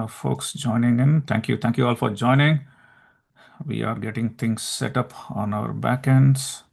have folks joining in. Thank you. Thank you all for joining. We are getting things set up on our backends.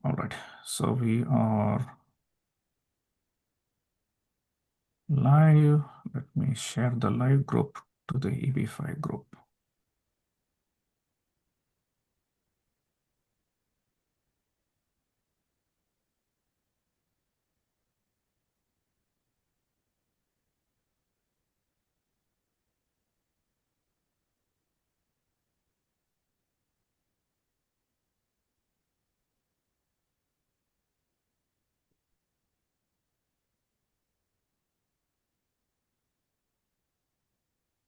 All right. So we are live. Let me share the live group to the EB-5 group.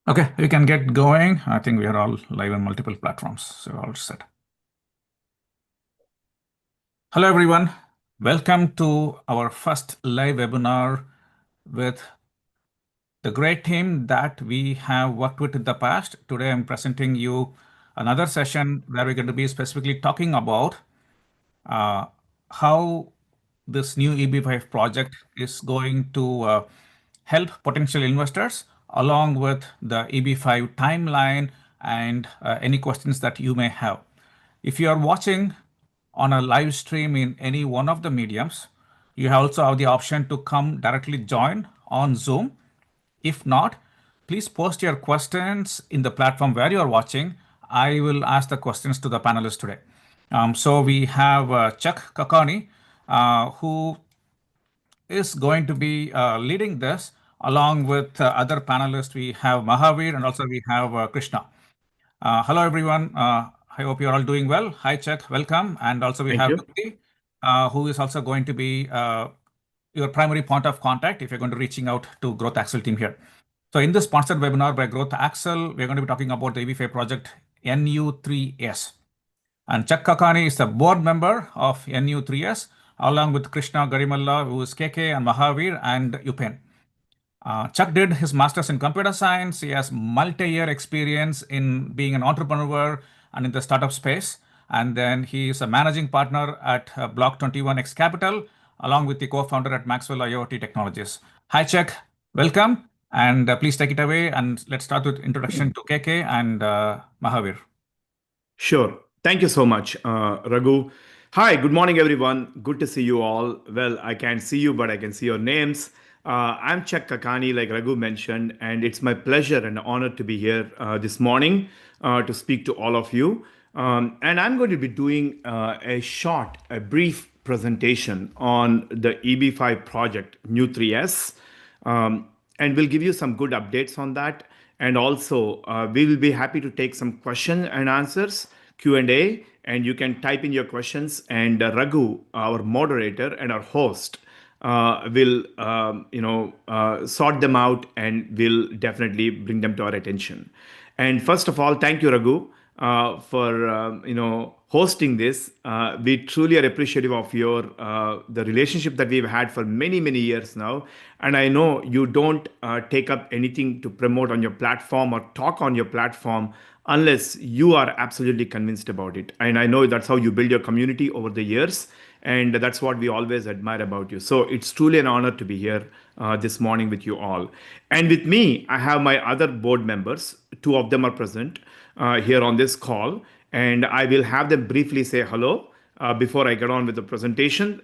Okay, we can get going. I think we are all live on multiple platforms, so all set. Hello, everyone. Welcome to our first live webinar with the great team that we have worked with in the past. Today, I'm presenting you another session where we're going to be specifically talking about uh, how this new EB-5 project is going to help potential investors along with the EB-5 timeline and any questions that you may have. If you are watching on a live stream in any one of the mediums, you also have the option to come directly join on Zoom. If not, please post your questions in the platform where you are watching. I will ask the questions to the panelists today. So we have Chuck Kakani, who is going to be leading this along with other panelists. We have Mahavir and also we have Krishna. Hello, everyone. I hope you're all doing well. Hi, Chuck. Welcome. And also we Thank have you. Gupti, who is also going to be your primary point of contact if you're going to reaching out to Growth Axle team here. So in this sponsored webinar by Growth Axle, we're going to be talking about the EB-5 project NU3S. And Chuck Kakani is the board member of NU3S, along with Krishna Garimalla, who is KK, and Mahavir, and Upen. Chuck did his master's in computer science. He has multi-year experience in being an entrepreneur and in the startup space. And then he is a managing partner at Block 21X Capital, along with the co-founder at Maxwell IoT Technologies. Hi, Chuck. Welcome. And please take it away. And let's start with introduction to KK and Mahavir. Sure. Thank you so much, Raghu. Hi, good morning, everyone. Good to see you all. Well, I can't see you, but I can see your names. I'm Chuck Kakani, like Raghu mentioned, and it's my pleasure and honor to be here this morning to speak to all of you. And I'm going to be doing a brief presentation on the EB-5 project, New3S. And we'll give you some good updates on that. And also, we will be happy to take some question and answers, Q&A, and you can type in your questions. And Raghu, our moderator and our host, will sort them out and will definitely bring them to our attention. And first of all, thank you, Raghu, for hosting this. We truly are appreciative of your the relationship that we've had for many years now. And I know you don't take up anything to promote on your platform or talk on your platform unless you are absolutely convinced about it. And I know that's how you build your community over the years. And that's what we always admire about you. So it's truly an honor to be here this morning with you all. And with me, I have my other board members. Two of them are present here on this call. And I will have them briefly say hello before I get on with the presentation.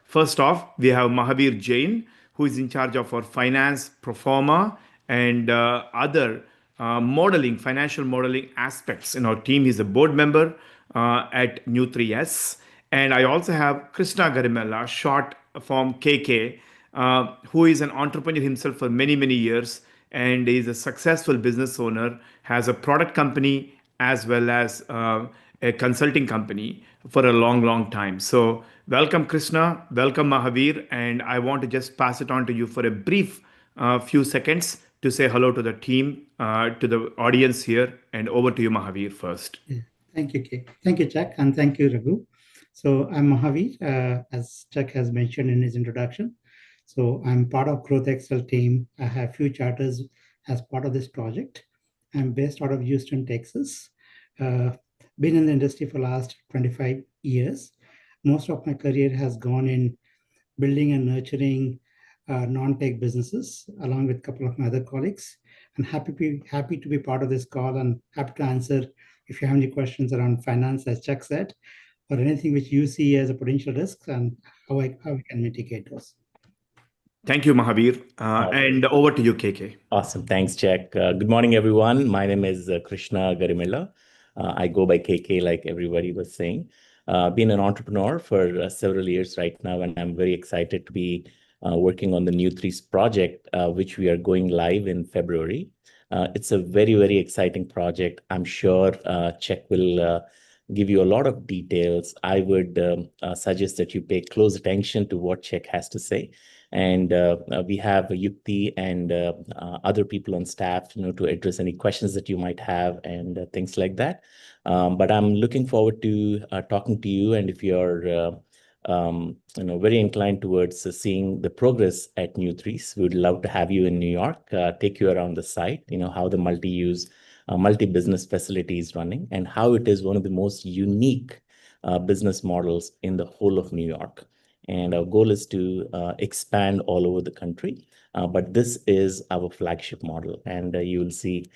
First off, we have Mahavir Jain, who is in charge of our finance, pro forma, and other financial modeling aspects in our team. He's a board member at New3S. And I also have Krishna Garimella, short form KK, who is an entrepreneur himself for many years and is a successful business owner, has a product company as well as a consulting company for a long time. So welcome, Krishna. Welcome, Mahavir. And I want to just pass it on to you for a brief few seconds to say hello to the team, to the audience here, and over to you, Mahavir, first. Yeah. Thank you, Kay. Thank you, Chuck, and thank you, Raghu. So I'm Mahavir, as Chuck has mentioned in his introduction. So I'm part of Growth Excel team. I have few charters as part of this project. I'm based out of Houston, Texas. Uh, been in the industry for last 25 years. Most of my career has gone in building and nurturing non-tech businesses, along with a couple of my other colleagues. And happy to be part of this call and happy to answer if you have any questions around finance, as Chuck said, or anything which you see as a potential risk and how we can mitigate those. Thank you, Mahavir. And over to you, KK. Awesome. Thanks, Jack. Good morning, everyone. My name is Krishna Garimella. I go by KK, like everybody was saying. Been an entrepreneur for several years right now, and I'm very excited to be working on the New Threes project, which we are going live in February. It's a very, very exciting project. I'm sure Czech will give you a lot of details. I would suggest that you pay close attention to what Czech has to say. And we have Yukti and other people on staff, to address any questions that you might have and things like that. But I'm looking forward to talking to you. And if you're very inclined towards seeing the progress at New Threes, we would love to have you in New York, take you around the site, how the multi-use, multi-business facility is running, and how it is one of the most unique business models in the whole of New York. And our goal is to expand all over the country. But this is our flagship model. And you will see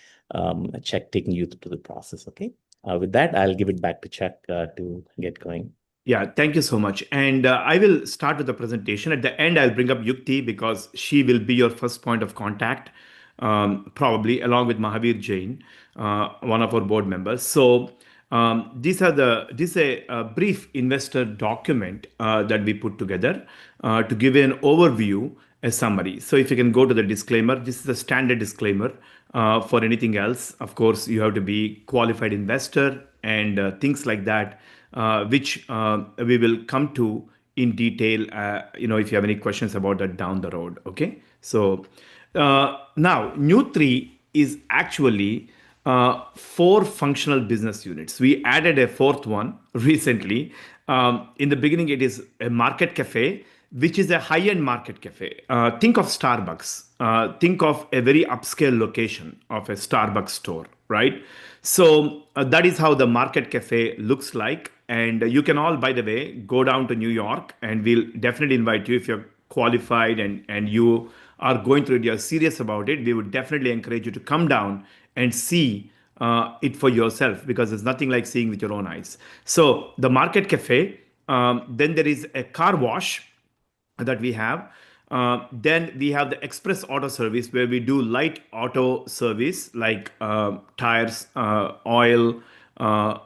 Chuck taking you through the process. Okay. With that, I'll give it back to Chuck to get going. Yeah, thank you so much. And I will start with the presentation. At the end, I'll bring up Yukti because she will be your first point of contact, probably along with Mahavir Jain, one of our board members. So this is a brief investor document that we put together to give an overview, a summary. So if you can go to the disclaimer, this is a standard disclaimer. For anything else, of course, you have to be qualified investor and things like that, which we will come to in detail. If you have any questions about that down the road. Okay. So now New 3 is actually 4 functional business units. We added a 4th one recently. In the beginning, it is a market cafe, which is a high-end market cafe. Think of Starbucks. Think of a very upscale location of a Starbucks store, right? So that is how the market cafe looks like. And you can all, by the way, go down to New York, and we'll definitely invite you if you're qualified and you are going through it, you're serious about it. We would definitely encourage you to come down and see it for yourself, because there's nothing like seeing with your own eyes. So the market cafe, then there is a car wash that we have. Then we have the express auto service, where we do light auto service like tires, oil,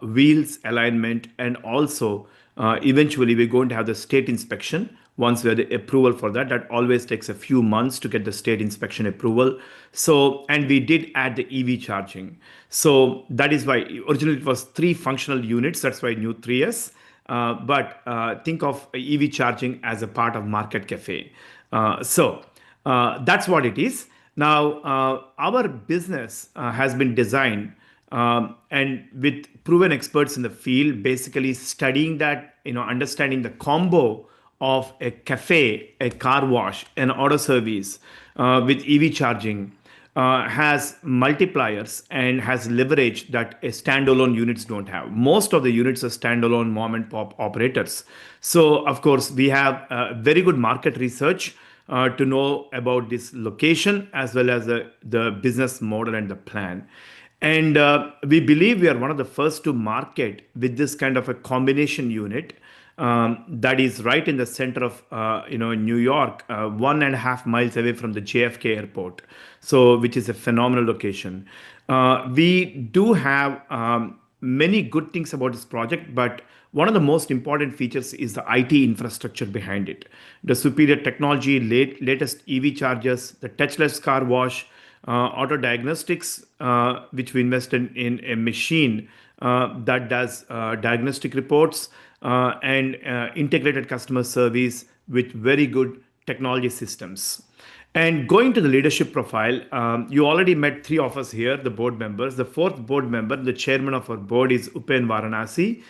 wheels alignment, and also eventually we're going to have the state inspection. Once we have the approval for that, that always takes a few months to get the state inspection approval. So, and we did add the EV charging. So that is why originally it was 3 functional units. That's why New 3S. But think of EV charging as a part of Market Cafe. So that's what it is. Now, our business has been designed and with proven experts in the field, basically studying that, understanding the combo of a cafe, a car wash, an auto service with EV charging has multipliers and has leverage that a standalone units don't have. Most of the units are standalone mom and pop operators. So of course we have very good market research to know about this location as well as the business model and the plan. And we believe we are one of the first to market with this kind of a combination unit that is right in the center of New York, 1.5 miles away from the JFK airport. So which is a phenomenal location. We do have many good things about this project, but one of the most important features is the IT infrastructure behind it. The superior technology, latest EV chargers, the touchless car wash, auto diagnostics, which we invested in a machine that does diagnostic reports, and integrated customer service with very good technology systems. And going to the leadership profile, you already met three of us here, the board members. The fourth board member, the chairman of our board, is Upen Varanasi,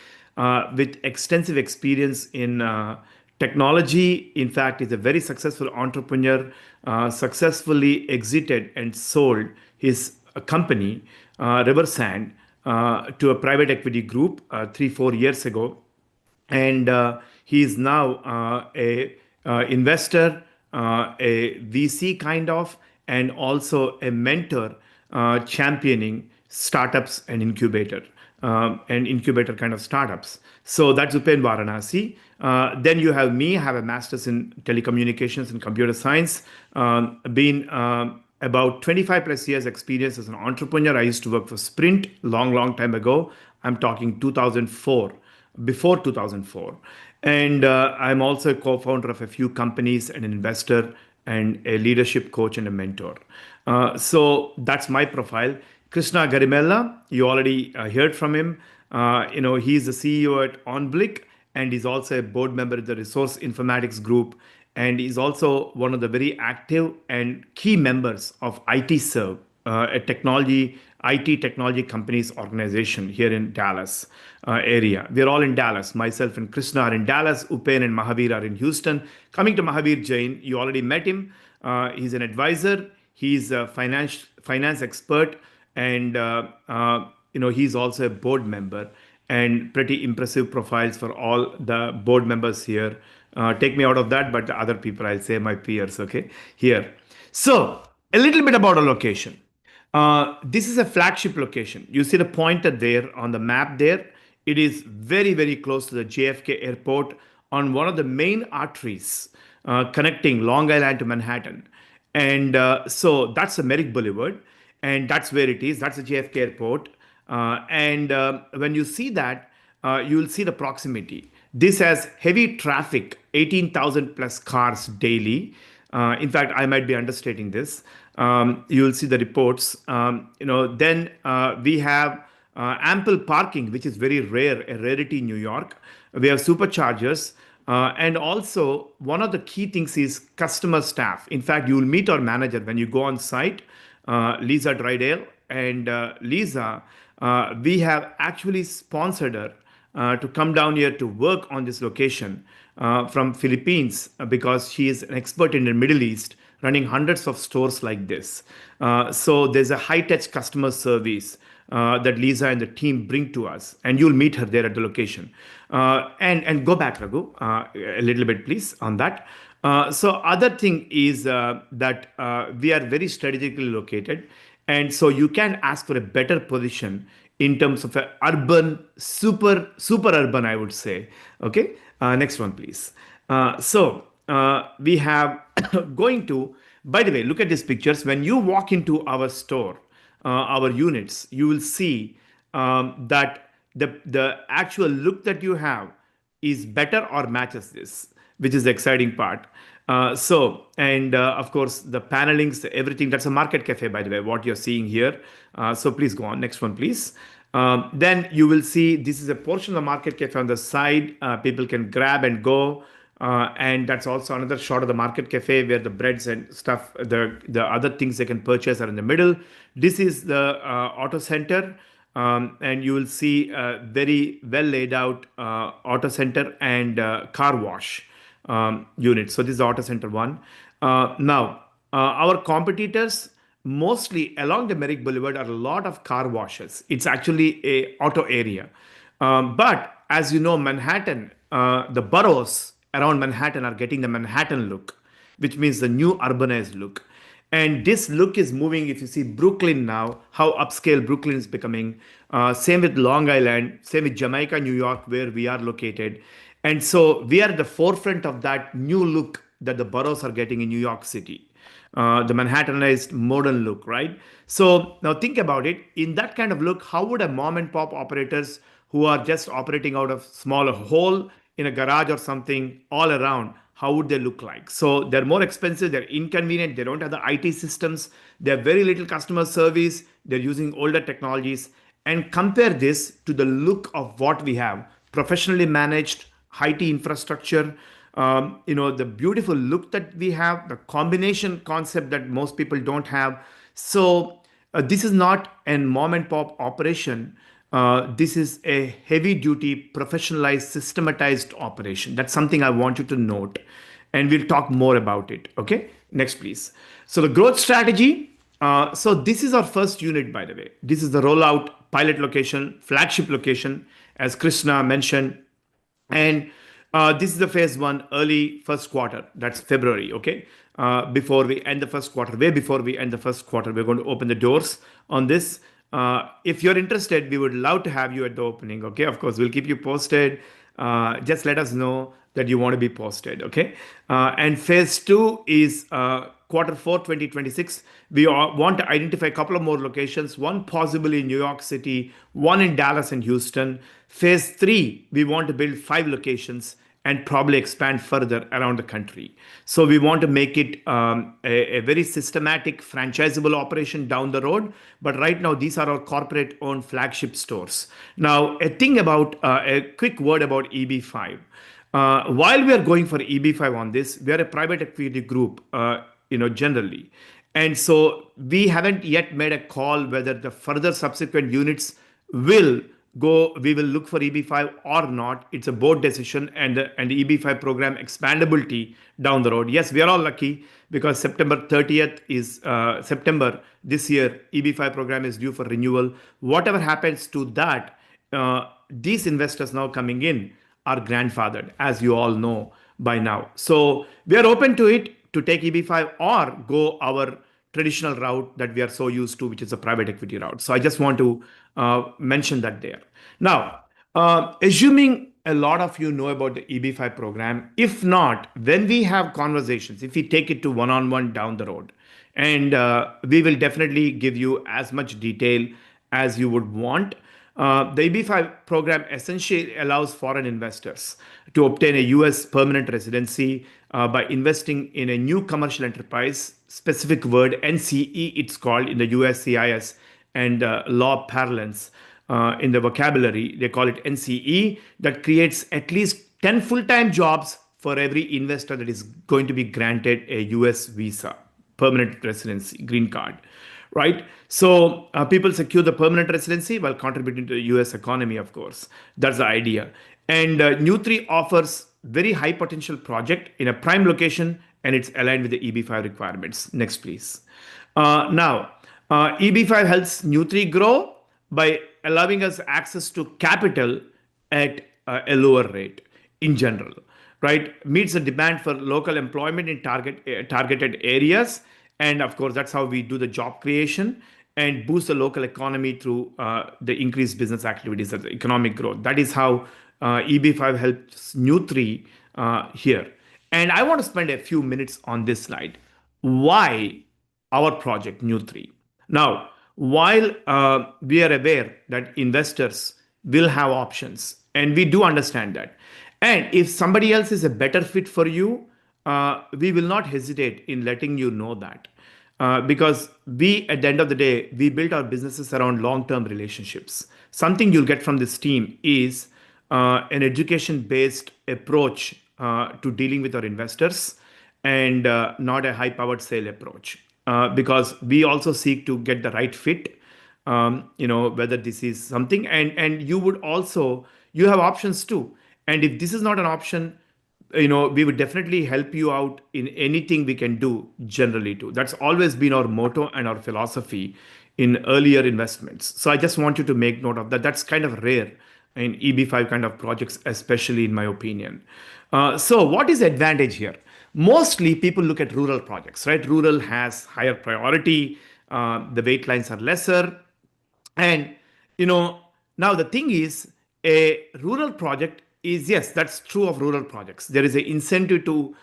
with extensive experience in technology. In fact, he's a very successful entrepreneur, successfully exited and sold his company, Riversand, to a private equity group 3 4 years ago, and he is now a investor, a VC kind of, and also a mentor, championing startups and incubator kind of startups. So that's Upen Varanasi. Then you have me, have a master's in telecommunications and computer science, been about 25 plus years experience as an entrepreneur. I used to work for Sprint long time ago. I'm talking 2004, before 2004. And I'm also a co-founder of a few companies and an investor and a leadership coach and a mentor. So that's my profile. Krishna Garimella, you already heard from him. He's the CEO at OnBlick, and he's also a board member of the Resource Informatics Group, and he's also one of the very active and key members of ITServe, a IT technology companies organization here in Dallas area. We're all in Dallas. Myself and Krishna are in Dallas. Upen and Mahavir are in Houston. Coming to Mahavir Jain, you already met him. He's an advisor. He's a finance expert, and he's also a board member. And pretty impressive profiles for all the board members here. Take me out of that, but the other people, I'll say my peers, okay, here. So a little bit about our location. This is a flagship location. You see the pointer there on the map there. It is very close to the JFK airport on one of the main arteries connecting Long Island to Manhattan. And so that's the Merrick Boulevard, and that's where it is. That's the JFK airport. And when you see that, you will see the proximity. This has heavy traffic, 18,000 plus cars daily. In fact, I might be understating this. You will see the reports. Then we have ample parking, which is very rare, a rarity in New York. We have superchargers. And also, one of the key things is customer staff. In fact, you will meet our manager when you go on site, Lisa Drydale. And Lisa, we have actually sponsored her to come down here to work on this location from Philippines, because she is an expert in the Middle East, running hundreds of stores like this. So there's a high-touch customer service that Lisa and the team bring to us, and you'll meet her there at the location. And go back, Raghu, a little bit, please, on that. So other thing is that we are very strategically located, and so you can ask for a better position in terms of a urban, super urban, I would say. Okay, next one, please. We have going to, by the way, look at these pictures. When you walk into our store, our units, you will see that the actual look that you have is better or matches this, which is the exciting part. Of course, the panelings, everything, that's a market cafe, by the way, what you're seeing here. So please go on. Next one, please. Then you will see this is a portion of the market cafe on the side. People can grab and go. And that's also another shot of the market cafe where the breads and stuff, the other things they can purchase are in the middle. This is the auto center. And you will see a very well laid out auto center and car wash unit. So this is the auto center one. Now, our competitors, mostly along the Merrick Boulevard, are a lot of car washes. It's actually a auto area. But as you know, Manhattan, the boroughs around Manhattan are getting the Manhattan look, which means the new urbanized look. And this look is moving. If you see Brooklyn now, how upscale Brooklyn is becoming. Same with Long Island, same with Jamaica, New York, where we are located. And so we are at the forefront of that new look that the boroughs are getting in New York City. The Manhattanized modern look, right? So now think about it. In that kind of look, how would a mom and pop operators who are just operating out of smaller hole in a garage or something all around, how would they look like? So they're more expensive, they're inconvenient, they don't have the IT systems, they have very little customer service, they're using older technologies. And compare this to the look of what we have: professionally managed IT infrastructure, The beautiful look that we have, the combination concept that most people don't have. So this is not a mom and pop operation. This is a heavy duty, professionalized, systematized operation. That's something I want you to note. And we'll talk more about it. Okay, next, please. So, the growth strategy. So, this is our first unit, by the way. This is the rollout, pilot location, flagship location, as Krishna mentioned. And this is the phase one, early first quarter. That's February, okay? Before we end the first quarter, way before we end the first quarter, we're going to open the doors on this. If you're interested, we would love to have you at the opening, okay? Of course, we'll keep you posted. Just let us know that you want to be posted, okay? And phase two is quarter four 2026. We want to identify a couple of more locations, one possibly in New York City, one in Dallas and Houston. Phase three, we want to build 5 locations and probably expand further around the country. So we want to make it a very systematic franchisable operation down the road. But right now, these are our corporate owned flagship stores. Now, a quick word about EB-5. While we are going for EB-5 on this, we are a private equity group, generally. And so we haven't yet made a call whether the further subsequent units will we will look for EB-5 or not. It's a board decision and the EB-5 program expandability down the road. Yes, we are all lucky because September 30th is September this year, EB-5 program is due for renewal. Whatever happens to that, these investors now coming in are grandfathered, as you all know by now. So we are open to it to take EB-5 or go our traditional route that we are so used to, which is a private equity route. So I just want to mention that there. Now, assuming a lot of you know about the EB-5 program, if not, when we have conversations, if we take it to one-on-one down the road, and we will definitely give you as much detail as you would want. The EB-5 program essentially allows foreign investors to obtain a US permanent residency by investing in a new commercial enterprise, specific word NCE, it's called in the USCIS and law parlance. In the vocabulary, they call it NCE, that creates at least 10 full-time jobs for every investor that is going to be granted a US visa, permanent residency, green card. Right? So people secure the permanent residency while contributing to the US economy, of course. That's the idea. And New3 offers very high potential project in a prime location and it's aligned with the EB-5 requirements. Next, please. Now, EB-5 helps New3 grow by allowing us access to capital at a lower rate in general, right? Meets the demand for local employment in targeted areas. And of course, that's how we do the job creation and boost the local economy through the increased business activities and the economic growth. That is how EB-5 helps New3 here. And I want to spend a few minutes on this slide. Why our project New3? Now, while we are aware that investors will have options, and we do understand that, and if somebody else is a better fit for you, we will not hesitate in letting you know that. Because we, at the end of the day, we built our businesses around long-term relationships. Something you'll get from this team is an education-based approach to dealing with our investors and not a high-powered sale approach. Because we also seek to get the right fit, whether this is something, and you would also, you have options too. And if this is not an option, we would definitely help you out in anything we can do generally too. That's always been our motto and our philosophy in earlier investments. So I just want you to make note of that. That's kind of rare in EB-5 kind of projects, especially in my opinion. So what is the advantage here? Mostly people look at rural projects, right? Rural has higher priority. The wait lines are lesser. And, now the thing is a rural project is, yes, that's true of rural projects. There is an incentive to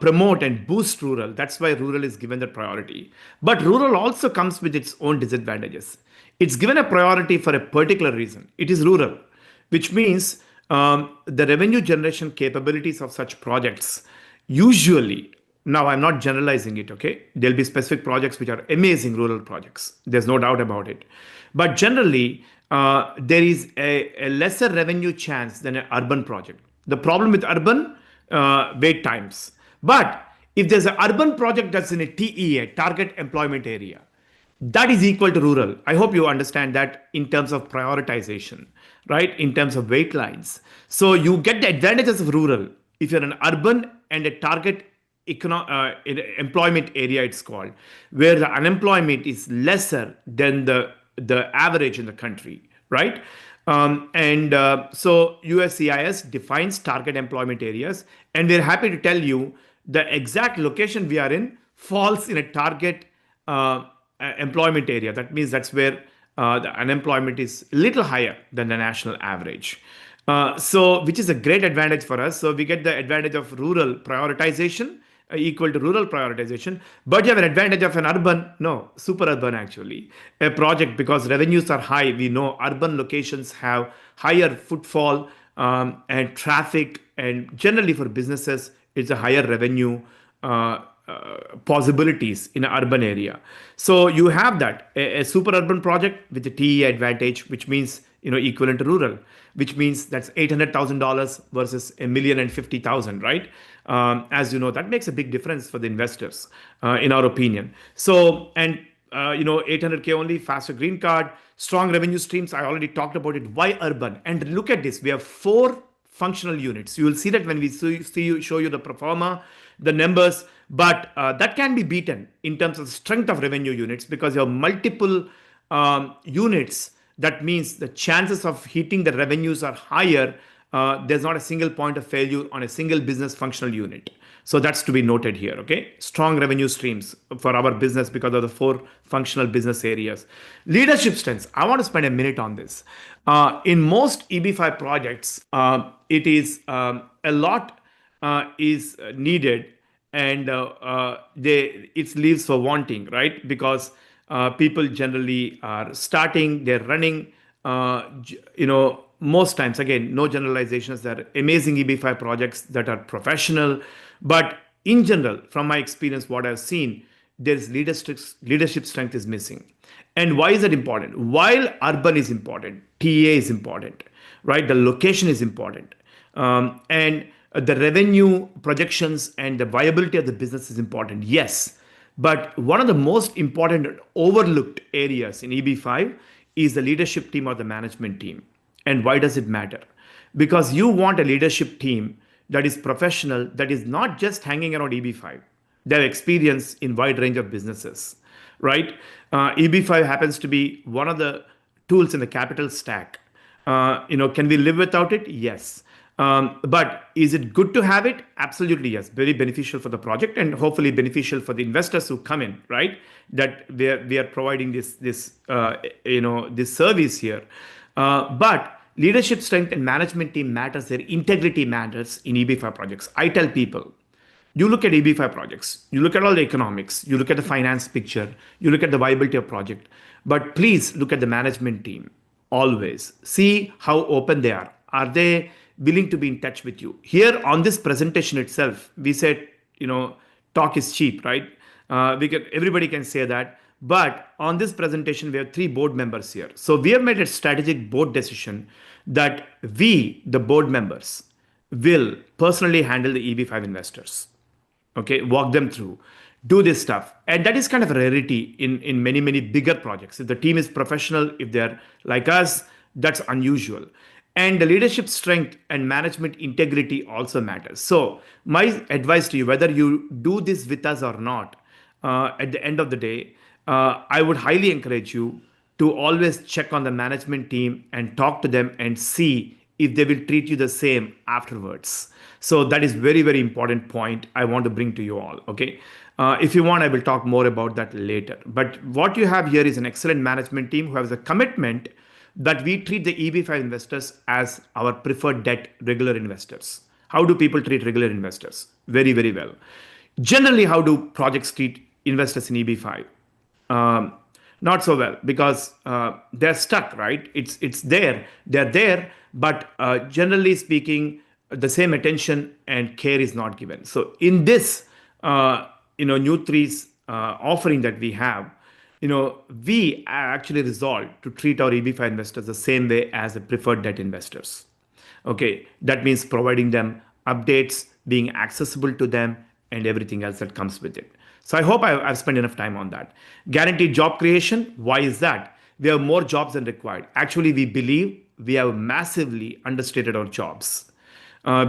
promote and boost rural. That's why rural is given the priority. But rural also comes with its own disadvantages. It's given a priority for a particular reason. It is rural, which means the revenue generation capabilities of such projects usually, now I'm not generalizing it, okay? There'll be specific projects which are amazing rural projects. There's no doubt about it. But generally, there is a lesser revenue chance than an urban project. The problem with urban, wait times. But if there's an urban project that's in a TEA, target employment area, that is equal to rural. I hope you understand that in terms of prioritization, right? In terms of wait lines. So you get the advantages of rural if you're an urban and a target employment area, it's called, where the unemployment is lesser than the average in the country, right? So USCIS defines target employment areas, and we're happy to tell you the exact location we are in falls in a target employment area. That means that's where the unemployment is a little higher than the national average. So, which is a great advantage for us. So, we get the advantage of rural prioritization equal to rural prioritization, but you have an advantage of an urban, no, super urban actually, a project because revenues are high. We know urban locations have higher footfall and traffic, and generally for businesses, it's a higher revenue possibilities in an urban area. So you have that a super urban project with a TE advantage, which means equivalent to rural, which means that's $800,000 versus $1,050,000, right? As you know, that makes a big difference for the investors, in our opinion. So 800K only, faster green card, strong revenue streams. I already talked about it. Why urban? And look at this. We have 4 functional units. You will see that when we show you the pro forma, the numbers, but that can be beaten in terms of strength of revenue units because you have multiple units. That means the chances of hitting the revenues are higher. There's not a single point of failure on a single business functional unit. So that's to be noted here, okay? Strong revenue streams for our business because of the 4 functional business areas. Leadership strengths. I want to spend a minute on this. In most EB-5 projects, it is a lot is needed, and it leaves for wanting, right? Because people generally are starting, they're running, most times, again, no generalizations, there are amazing EB-5 projects that are professional, but in general, from my experience, what I've seen, there's leadership strength is missing. And why is that important? While urban is important, TA is important, right? The location is important. And the revenue projections and the viability of the business is important, yes. But one of the most important overlooked areas in EB-5 is the leadership team or the management team. And why does it matter? Because you want a leadership team that is professional, that is not just hanging around EB-5. They have experience in wide range of businesses, right? EB-5 happens to be one of the tools in the capital stack. Can we live without it? Yes. But is it good to have it? Absolutely, yes. Very beneficial for the project and hopefully beneficial for the investors who come in, right? That we are providing this service here. But leadership strength and management team matters. Their integrity matters in EB-5 projects. I tell people, you look at EB-5 projects, you look at all the economics, you look at the finance picture, you look at the viability of project, but please look at the management team always. See how open they are. Are they willing to be in touch with you? Here on this presentation itself, we said, talk is cheap, right? Everybody can say that. But on this presentation, we have 3 board members here. So we have made a strategic board decision that we, the board members, will personally handle the EB-5 investors. Okay, walk them through, do this stuff. And that is kind of a rarity in many, many bigger projects. If the team is professional, if they're like us, that's unusual. And the leadership strength and management integrity also matters. So my advice to you, whether you do this with us or not, at the end of the day, I would highly encourage you to always check on the management team and talk to them and see if they will treat you the same afterwards. So that is very, very important point I want to bring to you all. Okay. If you want, I will talk more about that later. But what you have here is an excellent management team who has a commitment that we treat the EB-5 investors as our preferred debt regular investors. How do people treat regular investors? Very, very well. Generally, how do projects treat investors in EB-5? Not so well because they're stuck, right? It's there, they're there, but generally speaking, the same attention and care is not given. So in this, New3's offering that we have, we actually resolved to treat our EB-5 investors the same way as the preferred debt investors. Okay, that means providing them updates, being accessible to them, and everything else that comes with it. So I hope I've spent enough time on that. Guaranteed job creation. Why is that? We have more jobs than required. Actually, we believe we have massively understated our jobs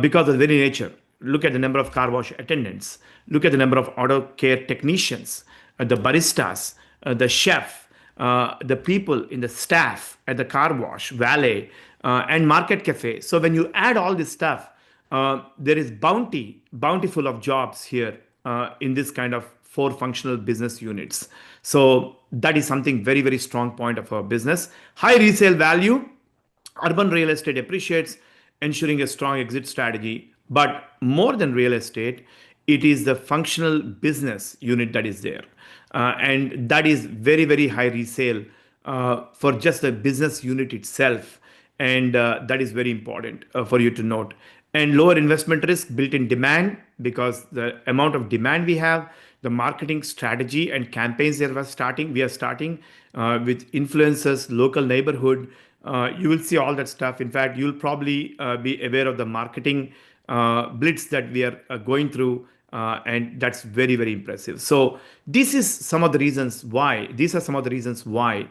because of the very nature. Look at the number of car wash attendants. Look at the number of auto care technicians, the baristas, the chef, the people in the staff at the car wash, valet, and market cafe. So when you add all this stuff, there is bountiful of jobs here in this kind of four functional business units. So that is something very, very strong point of our business. High resale value. Urban real estate appreciates, ensuring a strong exit strategy. But more than real estate, it is the functional business unit that is there. And that is very, very high resale for just the business unit itself. And that is very important for you to note. And lower investment risk, built in demand, because the amount of demand we have, the marketing strategy and campaigns that we are starting with influencers, local neighborhood. You will see all that stuff. In fact, you'll probably be aware of the marketing blitz that we are going through, and that's very, very impressive. So this is some of the reasons why. These are some of the reasons why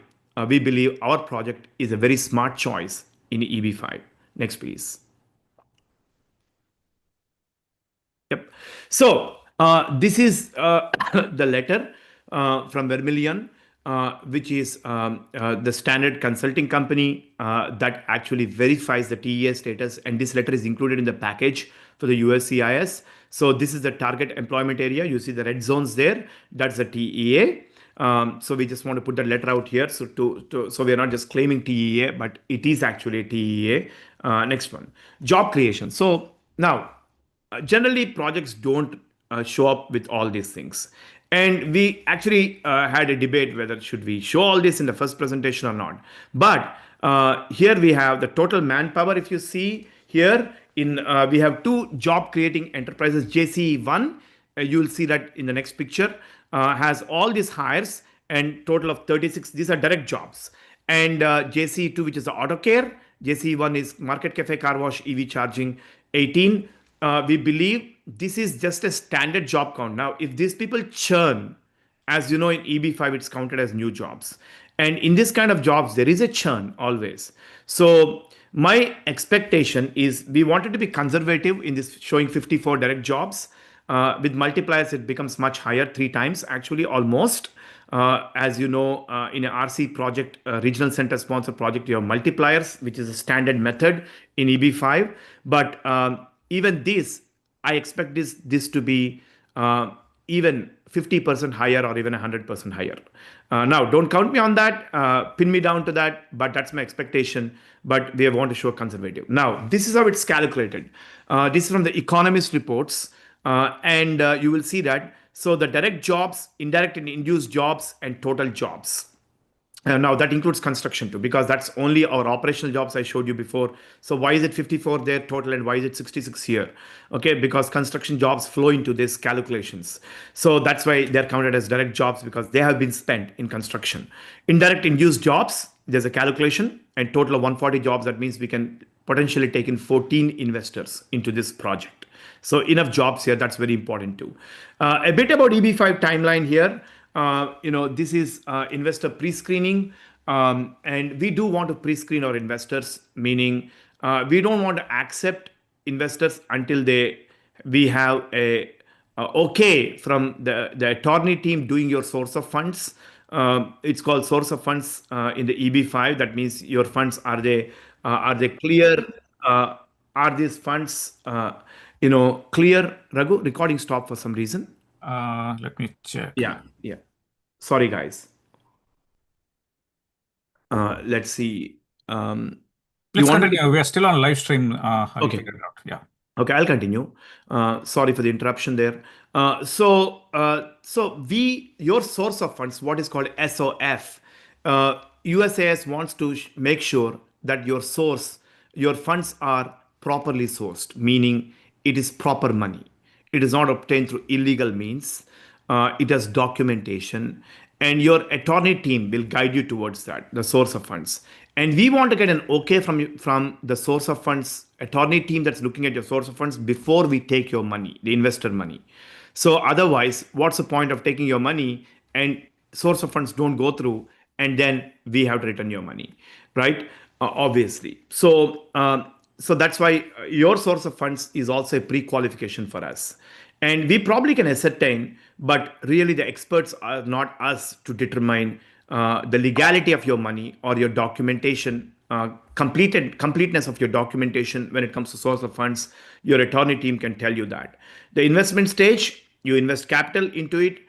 we believe our project is a very smart choice in EB-5. Next, please. Yep. So this is the letter from Vermilion, which is the standard consulting company that actually verifies the TEA status. And this letter is included in the package for the USCIS. So this is the target employment area. You see the red zones there. That's the TEA. So we just want to put that letter out here. So so we are not just claiming TEA, but it is actually TEA. Next one, job creation. So now, generally projects don't show up with all these things, and we actually had a debate whether should we show all this in the first presentation or not. But here we have the total manpower. If you see here, we have two job creating enterprises. JCE1, you'll see that in the next picture, has all these hires, and total of 36. These are direct jobs. And JCE2, which is the auto care. JCE1 is market cafe, car wash, EV charging, 18. We believe this is just a standard job count. Now, if these people churn, as you know, in EB-5, it's counted as new jobs. And in this kind of jobs, there is a churn always. So my expectation is we wanted to be conservative in this, showing 54 direct jobs. With multipliers, it becomes much higher, 3 times, actually, almost. As you know, in an RC project, regional center sponsor project, you have multipliers, which is a standard method in EB-5. But even this, I expect this to be even 50% higher or even 100% higher. Now, don't count me on that, pin me down to that, but that's my expectation. But we want to show conservative. Now, this is how it's calculated. This is from the Economist reports, and you will see that. So the direct jobs, indirect and induced jobs, and total jobs. Now that includes construction too, because that's only our operational jobs I showed you before. So why is it 54 there total, and why is it 66 here? Okay, because construction jobs flow into these calculations. So that's why they're counted as direct jobs, because they have been spent in construction. Indirect induced jobs, there's a calculation, and total of 140 jobs. That means we can potentially take in 14 investors into this project. So enough jobs here. That's very important too. A bit about EB-5 timeline here. This is investor pre-screening, and we do want to pre-screen our investors, meaning we don't want to accept investors until we have a okay from the attorney team doing your source of funds. It's called source of funds in the EB-5. That means your funds, are they clear? Are these funds clear? Raghu, recording stopped for some reason. Let me check. Yeah. Sorry, guys. Let's see. Let's continue. We are still on live stream. Okay. Figure it out. Yeah. Okay, I'll continue. Sorry for the interruption there. So your source of funds, what is called SOF, USCIS wants to make sure that your funds are properly sourced, meaning it is proper money. It is not obtained through illegal means. It has documentation, and your attorney team will guide you towards that, the source of funds. And we want to get an okay from the source of funds attorney team that's looking at your source of funds before we take your money, the investor money. So otherwise, what's the point of taking your money and source of funds don't go through, and then we have to return your money, right? Obviously. So that's why your source of funds is also a pre-qualification for us. And we probably can ascertain, but really the experts are not us to determine the legality of your money or your documentation, completeness of your documentation when it comes to source of funds. Your attorney team can tell you that. The investment stage, you invest capital into it.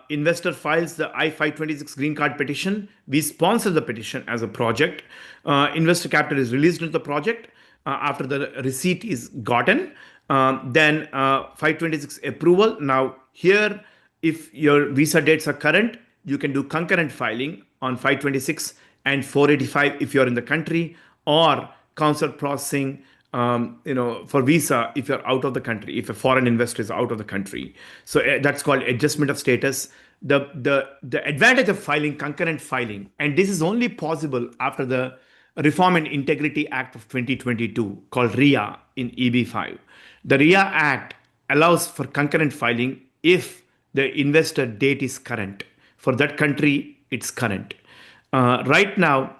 Investor files the I-526 green card petition. We sponsor the petition as a project. Investor capital is released into the project after the receipt is gotten. Then 526 approval. Now here, if your visa dates are current, you can do concurrent filing on 526 and 485 if you're in the country, or consular processing for visa if you're out of the country, if a foreign investor is out of the country. So that's called adjustment of status. The advantage of filing concurrent filing, and this is only possible after the Reform and Integrity Act of 2022 called RIA in EB-5. The RIA Act allows for concurrent filing if the investor date is current. For that country, it's current. Right now,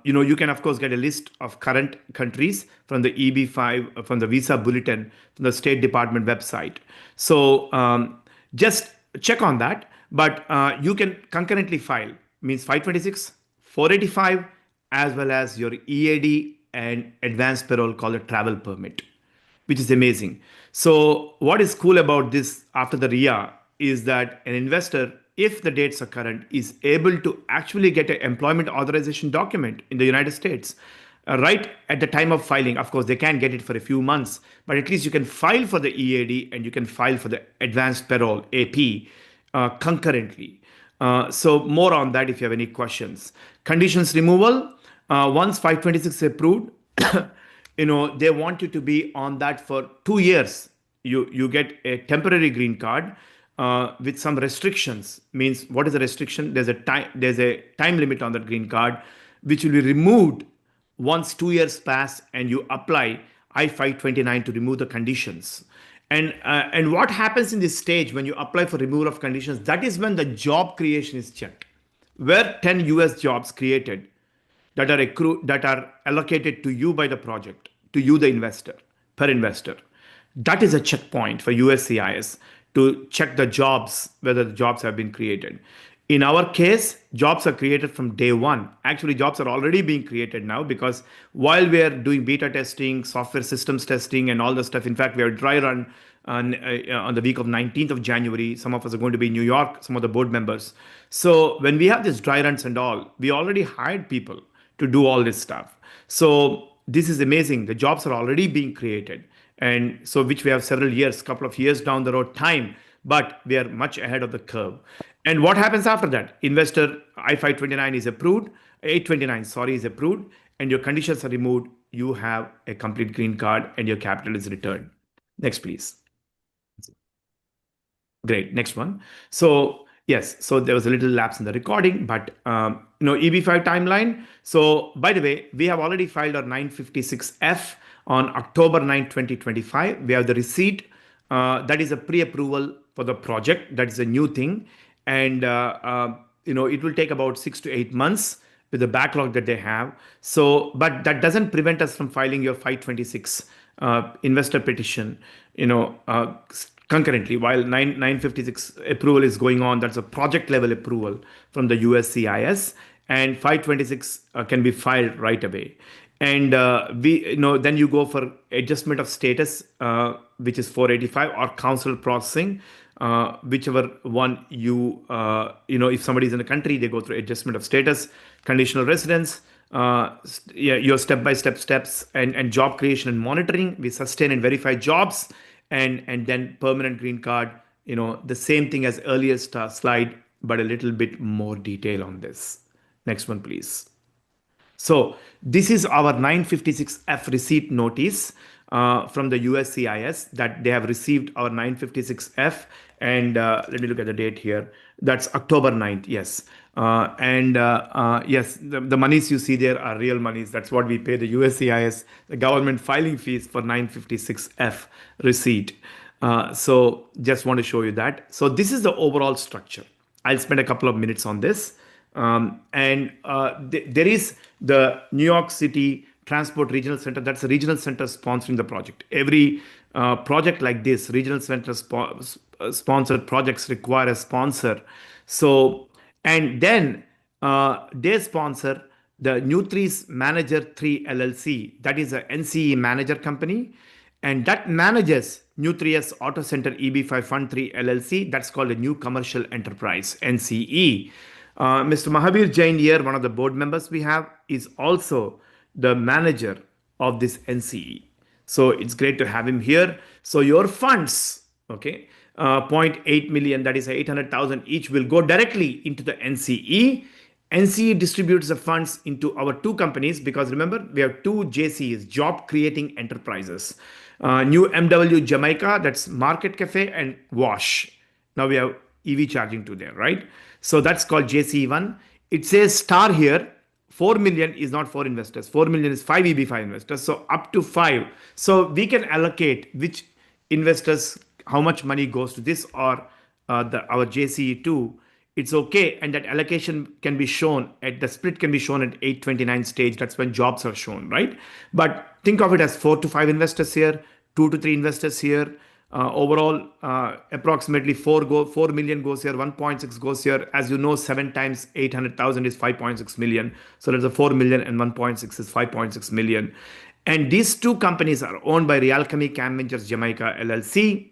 you can of course get a list of current countries from the EB-5, from the visa bulletin, from the State Department website. So just check on that. But you can concurrently file, means 526, 485, as well as your EAD and advanced parole called a travel permit, which is amazing. So what is cool about this after the RIA is that an investor, if the dates are current, is able to actually get an employment authorization document in the United States right at the time of filing. Of course, they can get it for a few months, but at least you can file for the EAD and you can file for the advanced parole, AP, concurrently. So more on that if you have any questions. Conditions removal, once 526 is approved, they want you to be on that for 2 years. You get a temporary green card with some restrictions. Means what is the restriction? There's a time limit on that green card, which will be removed once 2 years pass and you apply I-529 to remove the conditions. And what happens in this stage when you apply for removal of conditions? That is when the job creation is checked. Where 10 US jobs created that are allocated to you by the project, to you the investor, per investor. That is a checkpoint for USCIS to check the jobs, whether the jobs have been created. In our case, jobs are created from day one. Actually, jobs are already being created now, because while we are doing beta testing, software systems testing, and all the stuff, in fact, we have a dry run on the week of 19th of January. Some of us are going to be in New York, some of the board members. So when we have these dry runs and all, we already hired people to do all this stuff. So this is amazing. The jobs are already being created. And so which we have several years, couple of years down the road time, but we are much ahead of the curve. And what happens after that? Investor I-529 is approved, 829, sorry, is approved, and your conditions are removed. You have a complete green card and your capital is returned. Next, please. Great, next one. So yes, so there was a little lapse in the recording, but EB-5 timeline. So by the way, we have already filed our 956F on October 9, 2025. We have the receipt. That is a pre-approval for the project. That is a new thing. And it will take about 6 to 8 months with the backlog that they have. So, but that doesn't prevent us from filing your 526 investor petition, concurrently while 956 approval is going on. That's a project level approval from the USCIS, and 526 can be filed right away. And then you go for adjustment of status, which is 485, or consular processing, whichever one if somebody is in the country, they go through adjustment of status, conditional residence, your step-by-step steps, and job creation and monitoring. We sustain and verify jobs, and then permanent green card. The same thing as earlier slide, but a little bit more detail on this. Next one, please. So this is our 956F receipt notice from the USCIS that they have received our 956F. And let me look at the date here. That's October 9th. Yes. Yes, the monies you see there are real monies. That's what we pay the USCIS, the government filing fees for 956F receipt. So just want to show you that. So this is the overall structure. I'll spend a couple of minutes on this. There is the New York City Transport Regional Center. That's a regional center sponsoring the project. Every project like this, regional center sponsored projects require a sponsor. So, and then they sponsor the Nutris Manager 3 LLC. That is a NCE manager company. And that manages Nutrius Auto Center EB-5 Fund 3 LLC. That's called a new commercial enterprise, NCE. Mr. Mahavir Jain here, one of the board members we have, is also the manager of this NCE. So it's great to have him here. So your funds, okay, 0.8 million, that is 800,000 each, will go directly into the NCE. NCE distributes the funds into our two companies because remember, we have two JCs, job creating enterprises. New MW Jamaica, that's Market Cafe, and Wash. Now we have EV charging too there, right? So that's called JC1. It says star here. 4 million is not for investors. 4 million is 5 EB-5 investors. So up to 5. So we can allocate which investors, how much money goes to this or our JCE2. It's okay. And that allocation can be shown at the split can be shown at 829 stage. That's when jobs are shown, right? But think of it as 4 to 5 investors here, 2 to 3 investors here. Overall, approximately 4 million goes here, 1.6 goes here. As you know, 7 times 800,000 is 5.6 million. So there's a 4 million and 1.6 is 5.6 million. And these two companies are owned by Realchemy Cam Ventures Jamaica LLC,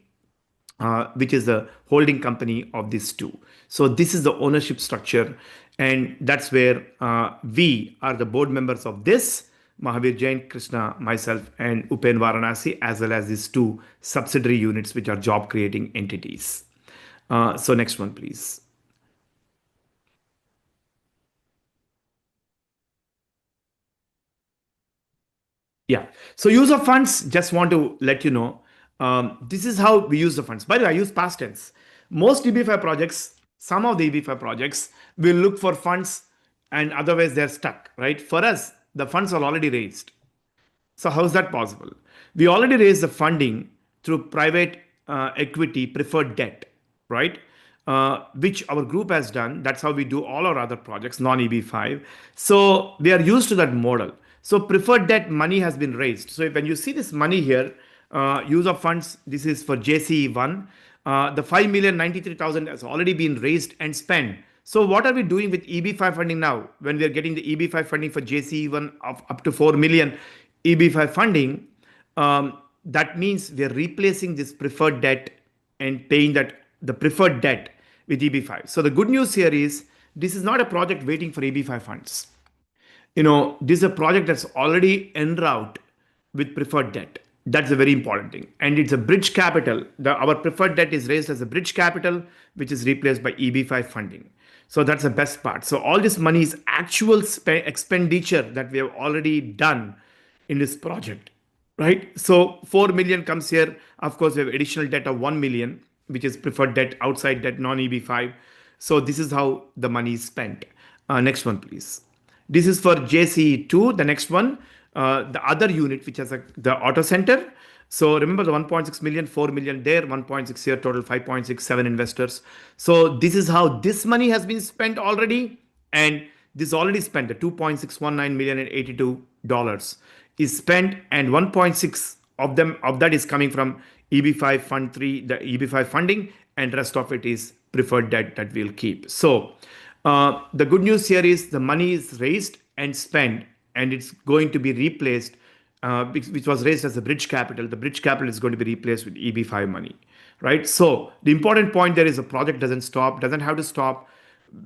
which is the holding company of these two. So this is the ownership structure. And that's where we are the board members of this. Mahavir Jain, Krishna, myself, and Upen Varanasi, as well as these two subsidiary units, which are job creating entities. So next one, please. Yeah. So use of funds, just want to let you know, this is how we use the funds. By the way, I use past tense. Most EB-5 projects, some of the EB-5 projects will look for funds and otherwise they're stuck, right? For us, the funds are already raised. So how is that possible? We already raised the funding through private equity preferred debt, right? Which our group has done. That's how we do all our other projects, non-EB-5. So we are used to that model. So preferred debt money has been raised. So when you see this money here, use of funds, this is for JCE1. The 5,093,000 has already been raised and spent. So what are we doing with EB-5 funding now? When we are getting the EB-5 funding for JCE1 of up to 4 million EB-5 funding, that means we are replacing this preferred debt and paying that the preferred debt with EB-5. So the good news here is this is not a project waiting for EB-5 funds. This is a project that's already en route with preferred debt. That's a very important thing. And it's a bridge capital. Our preferred debt is raised as a bridge capital, which is replaced by EB-5 funding. So that's the best part. So all this money is actual expenditure that we have already done in this project, right? So 4 million comes here. Of course, we have additional debt of 1 million, which is preferred debt, outside debt, non-EB-5. So this is how the money is spent. Next one, please. This is for JCE2. The next one, the other unit, which has the auto center. So remember the 1.6 million, 4 million there, 1.6 here, total 5.67 investors. So this is how this money has been spent already. And this already spent, the 2.619 million and $82 is spent, and 1.6 of that is coming from EB-5 Fund 3, the EB-5 funding, and rest of it is preferred debt that we'll keep. So the good news here is the money is raised and spent, and it's going to be replaced, which was raised as a bridge capital. The bridge capital is going to be replaced with EB-5 money, right? So the important point there is the project doesn't have to stop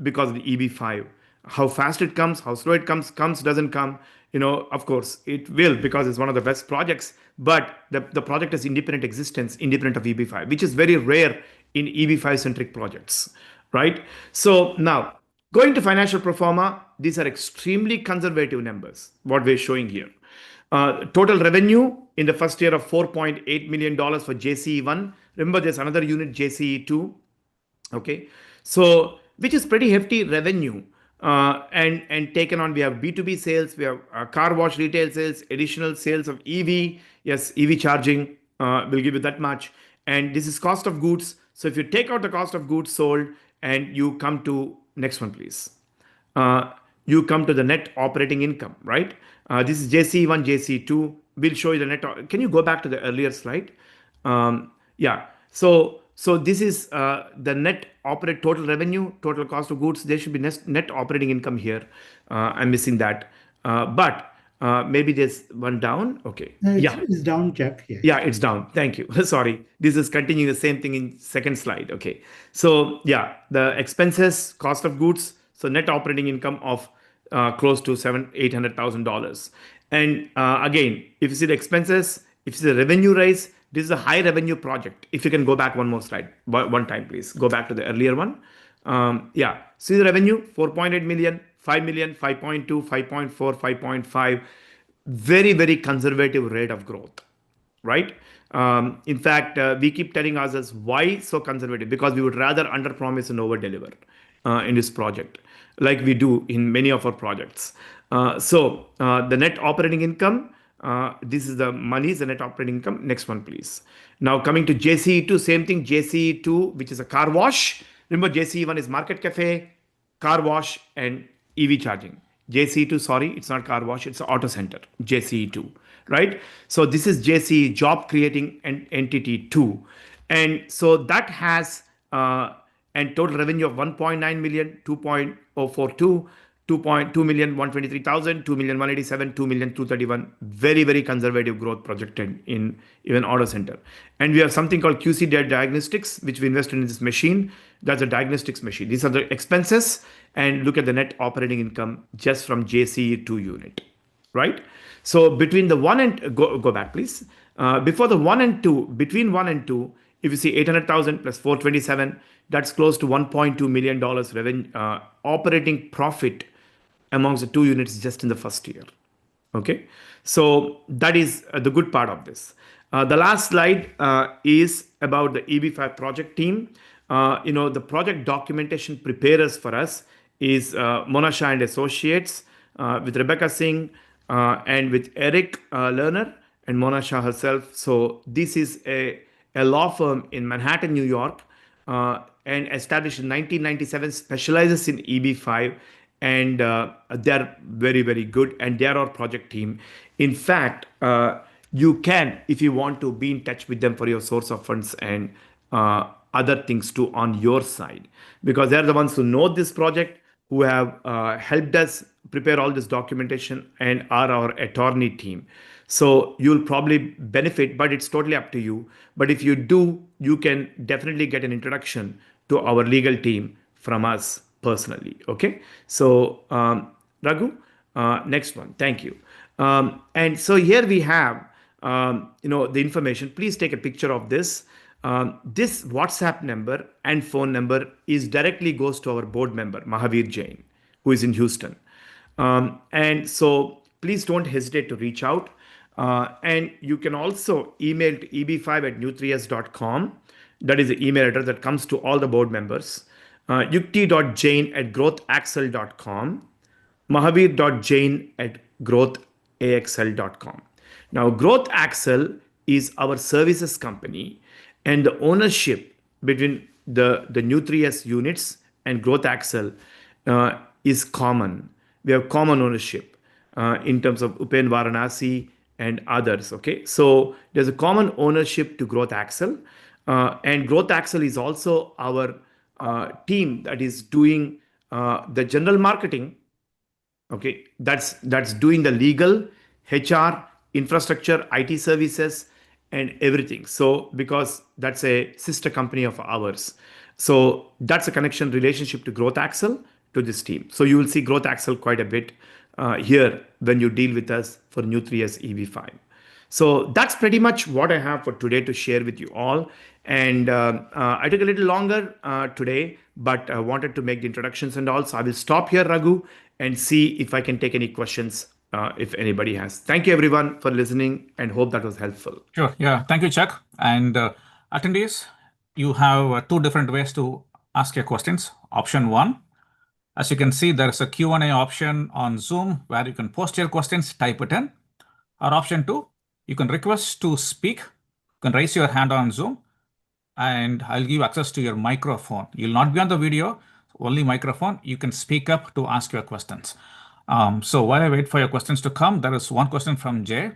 because of the EB-5. How fast it comes, how slow it comes, doesn't come. Of course, it will because it's one of the best projects, but the project has independent existence, independent of EB-5, which is very rare in EB-5 centric projects, right? So now, going to financial pro forma, these are extremely conservative numbers, what we're showing here. Total revenue in the first year of $4.8 million for JCE1. Remember, there's another unit, JCE2. Okay. So which is pretty hefty revenue. And taken on, we have B2B sales, we have car wash retail sales, additional sales of EV. Yes, EV charging will give you that much. And this is cost of goods. So if you take out the cost of goods sold and you come to next one, please. You come to the net operating income, right? This is JC1, JC2. We'll show you the net. Can you go back to the earlier slide? Yeah. So this is the net operate total revenue, total cost of goods. There should be net operating income here. I'm missing that. But maybe there's one down. Okay. It's down, Chuck. Yeah, it's down. Thank you. Sorry. This is continuing the same thing in second slide. Okay. So yeah, the expenses, cost of goods. So net operating income of close to $800,000. And again, if you see the expenses, if you see the revenue rise, this is a high revenue project. If you can go back one more slide, one time, please. Go back to the earlier one. Yeah. See the revenue, 4.8 million, 5 million, 5.2, 5.4, 5.5. Very, very conservative rate of growth, right? In fact, we keep telling ourselves why so conservative, because we would rather underpromise and overdeliver in this project, like we do in many of our projects. So the net operating income, this is the money, is the net operating income. Next one, please. Now coming to JCE2, same thing, JCE2, which is a car wash. Remember, JCE1 is market cafe, car wash, and EV charging. JCE2, sorry, it's not car wash, it's auto center, JCE2, right? So this is JCE, job creating entity 2. And so that has and total revenue of 1.9 million, 2.042, 2.2 million, 123,000, 2 million, 187, 2 million, 231. Very, very conservative growth projected in even auto center. And we have something called QC diagnostics, which we invested in this machine. That's a diagnostics machine. These are the expenses. And look at the net operating income just from JCE2 unit, right? So between the 1 and go back, please. Before the 1 and 2, between 1 and 2, if you see 800,000 plus 427, that's close to $1.2 million revenue operating profit amongst the two units just in the first year. Okay, so that is the good part of this. The last slide is about the EB-5 project team. The project documentation preparers for us is Monasha and Associates with Rebecca Singh and with Eric Lerner and Monasha herself. So this is a law firm in Manhattan, New York, and established in 1997, specializes in EB-5, and they're very, very good, and they're our project team. In fact, you can, if you want to, be in touch with them for your source of funds and other things too on your side, because they're the ones who know this project, who have helped us prepare all this documentation and are our attorney team. So you'll probably benefit, but it's totally up to you. But if you do, you can definitely get an introduction to our legal team from us personally. Okay. So Raghu, next one. Thank you. And so here we have, the information. Please take a picture of this. This WhatsApp number and phone number directly goes to our board member, Mahavir Jain, who is in Houston. And so please don't hesitate to reach out. And you can also email to eb5@nu3s.com. That is the email address that comes to all the board members. Yukti.jain@growthaxle.com. Mahavir.jain@growthaxle.com. Now, Growth Axle is our services company, and the ownership between the Nu3S units and Growth Axle is common. We have common ownership in terms of Upen Varanasi and others. Okay, so there's a common ownership to Growth Axle, and Growth Axle is also our team that is doing the general marketing. Okay, that's doing the legal, HR, infrastructure, IT services, and everything. So because that's a sister company of ours, so that's a connection relationship to Growth Axle to this team. So you will see Growth Axle quite a bit here when you deal with us for Nu3S EB-5. So that's pretty much what I have for today to share with you all. And I took a little longer today, but I wanted to make the introductions and all. So I will stop here, Raghu, and see if I can take any questions if anybody has. Thank you, everyone, for listening, and hope that was helpful. Sure. Yeah. Thank you, Chuck. And attendees, you have two different ways to ask your questions. Option 1, as you can see, there is a Q&A option on Zoom where you can post your questions, type it in. Or option 2, you can request to speak. You can raise your hand on Zoom and I'll give access to your microphone. You'll not be on the video, only microphone. You can speak up to ask your questions. So while I wait for your questions to come, there is one question from Jay.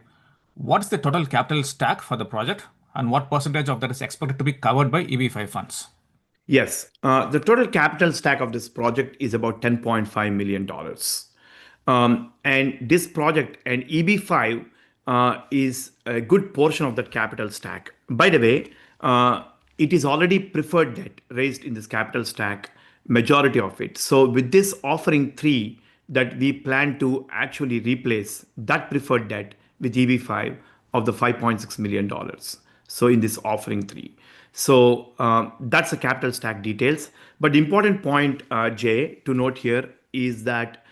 What's the total capital stack for the project and what percentage of that is expected to be covered by EB-5 funds? Yes, the total capital stack of this project is about $10.5 million. And this project and EB-5 is a good portion of that capital stack. By the way, it is already preferred debt raised in this capital stack, majority of it. So with this offering 3 that we plan to actually replace that preferred debt with EB-5 of the $5.6 million. So in this offering 3. So that's the capital stack details. But the important point, Jay, to note here is that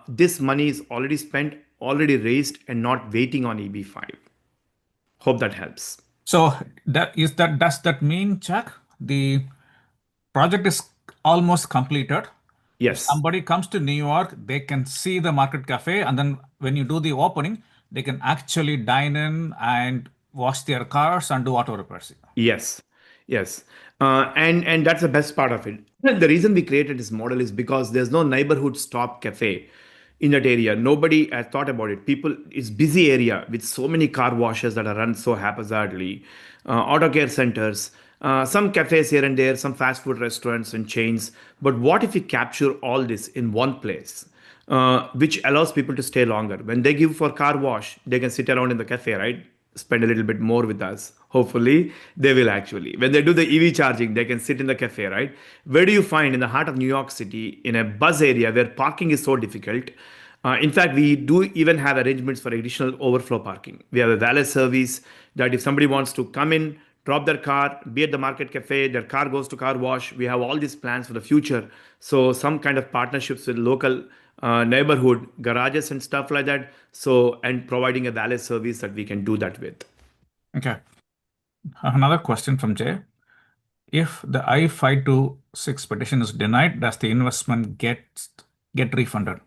this money is already spent, already raised, and not waiting on EB-5. Hope that helps. So does that mean, Chuck, the project is almost completed? If Yes. somebody comes to New York, they can see the Market Cafe, and then when you do the opening, they can actually dine in and wash their cars and do auto repairs. Yes, yes, and that's the best part of it. The reason we created this model is because there's no neighborhood stop cafe in that area. Nobody has thought about it. People, it's busy area with so many car washes that are run so haphazardly, auto care centers, some cafes here and there, some fast food restaurants and chains. But what if we capture all this in one place? Which allows people to stay longer. When they give for car wash, they can sit around in the cafe, right? Spend a little bit more with us. Hopefully, they will actually. When they do the EV charging, they can sit in the cafe, right? Where do you find in the heart of New York City, in a buzz area where parking is so difficult? In fact, we do even have arrangements for additional overflow parking. We have a valet service that if somebody wants to come in, drop their car, be at the Market Cafe, their car goes to car wash. We have all these plans for the future. So some kind of partnerships with local neighborhood garages and stuff like that. So, and providing a valet service that we can do that with. Okay. Another question from Jay. If the I-526 petition is denied, does the investment get refunded?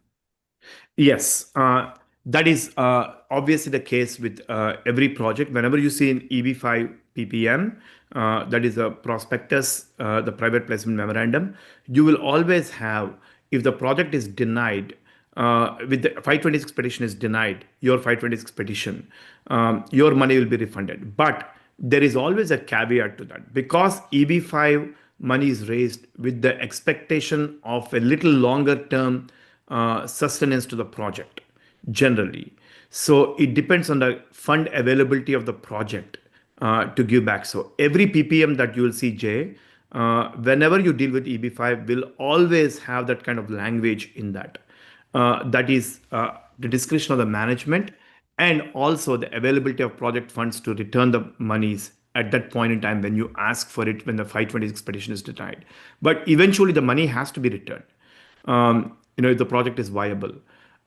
Yes, that is obviously the case with every project. Whenever you see an EB-5 PPM, that is a prospectus, the private placement memorandum, you will always have, if the project is denied, with the 526 petition is denied, your 526 petition, your money will be refunded. But there is always a caveat to that because EB-5 money is raised with the expectation of a little longer term sustenance to the project generally. So it depends on the fund availability of the project to give back. So every PPM that you will see, Jay, whenever you deal with EB-5 will always have that kind of language in that. That is the discretion of the management and also the availability of project funds to return the monies at that point in time when you ask for it when the 526 petition is denied. But eventually the money has to be returned. If the project is viable.